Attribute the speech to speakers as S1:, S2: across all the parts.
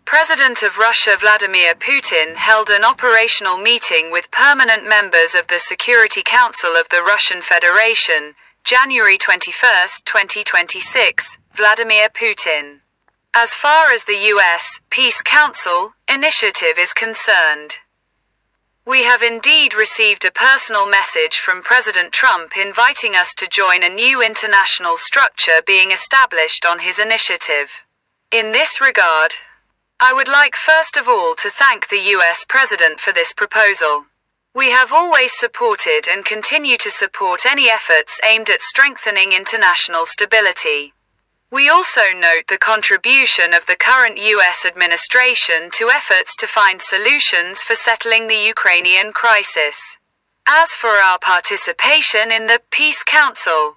S1: President of Russia Vladimir Putin held an operational meeting with permanent members of the Security Council of the Russian Federation, January 21, 2026, Vladimir Putin. As far as the U.S. Peace Council initiative is concerned, we have indeed received a personal message from President Trump inviting us to join a new international structure being established on his initiative. In this regard, I would like first of all to thank the U.S. President for this proposal. We have always supported and continue to support any efforts aimed at strengthening international stability. We also note the contribution of the current U.S. administration to efforts to find solutions for settling the Ukrainian crisis. As for our participation in the Peace Council,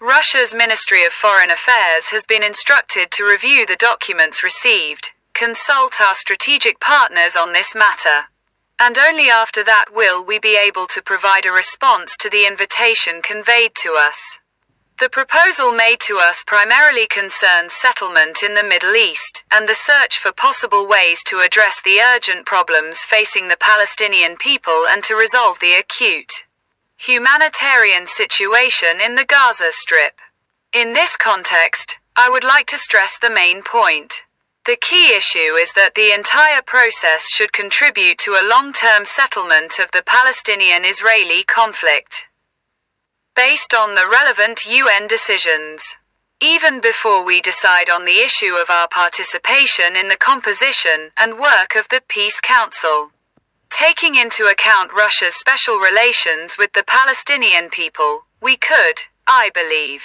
S1: Russia's Ministry of Foreign Affairs has been instructed to review the documents received, consult our strategic partners on this matter, and only after that will we be able to provide a response to the invitation conveyed to us. The proposal made to us primarily concerns settlement in the Middle East, and the search for possible ways to address the urgent problems facing the Palestinian people and to resolve the acute humanitarian situation in the Gaza Strip. In this context, I would like to stress the main point. The key issue is that the entire process should contribute to a long-term settlement of the Palestinian-Israeli conflict, based on the relevant UN decisions. Even before we decide on the issue of our participation in the composition and work of the Peace Council, taking into account Russia's special relations with the Palestinian people, we could, I believe,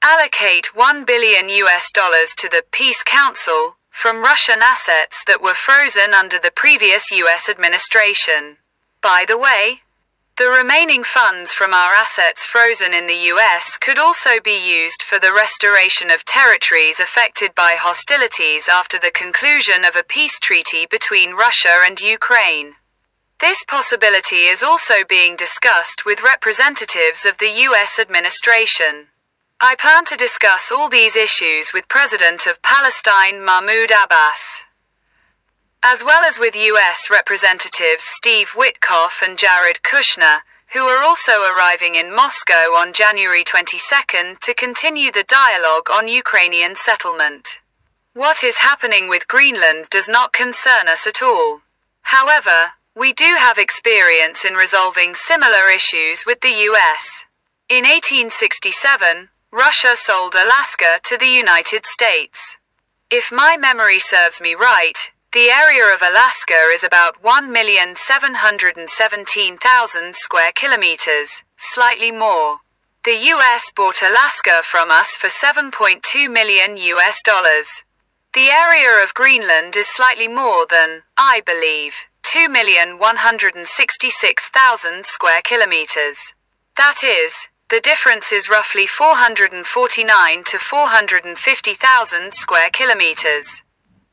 S1: allocate $1 billion to the Peace Council from Russian assets that were frozen under the previous U.S. administration. By the way, the remaining funds from our assets frozen in the U.S. could also be used for the restoration of territories affected by hostilities after the conclusion of a peace treaty between Russia and Ukraine. This possibility is also being discussed with representatives of the U.S. administration. I plan to discuss all these issues with President of Palestine Mahmoud Abbas, as well as with U.S. Representatives Steve Witkoff and Jared Kushner, who are also arriving in Moscow on January 22 to continue the dialogue on Ukrainian settlement. What is happening with Greenland does not concern us at all. However, we do have experience in resolving similar issues with the U.S. In 1867, Russia sold Alaska to the United States. If my memory serves me right, the area of Alaska is about 1,717,000 square kilometers, slightly more. The US bought Alaska from us for $7.2 million. The area of Greenland is slightly more than, I believe, 2,166,000 square kilometers. That is, the difference is roughly 449 to 450,000 square kilometers.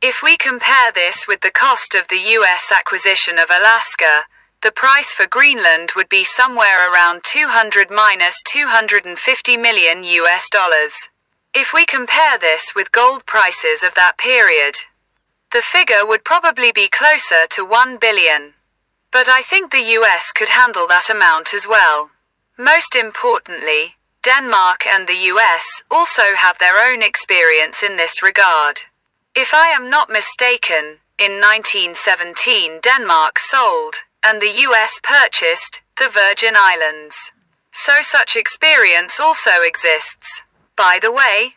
S1: If we compare this with the cost of the U.S. acquisition of Alaska, the price for Greenland would be somewhere around $250 million. If we compare this with gold prices of that period, the figure would probably be closer to $1 billion. But I think the U.S. could handle that amount as well. Most importantly, Denmark and the U.S. also have their own experience in this regard. If I am not mistaken, in 1917 Denmark sold, and the US purchased, the Virgin Islands. So such experience also exists. By the way,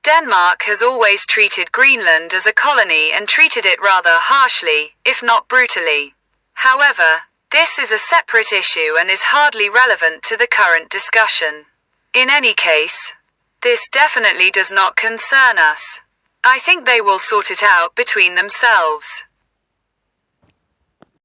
S1: Denmark has always treated Greenland as a colony and treated it rather harshly, if not brutally. However, this is a separate issue and is hardly relevant to the current discussion. In any case, this definitely does not concern us. I think they will sort it out between themselves.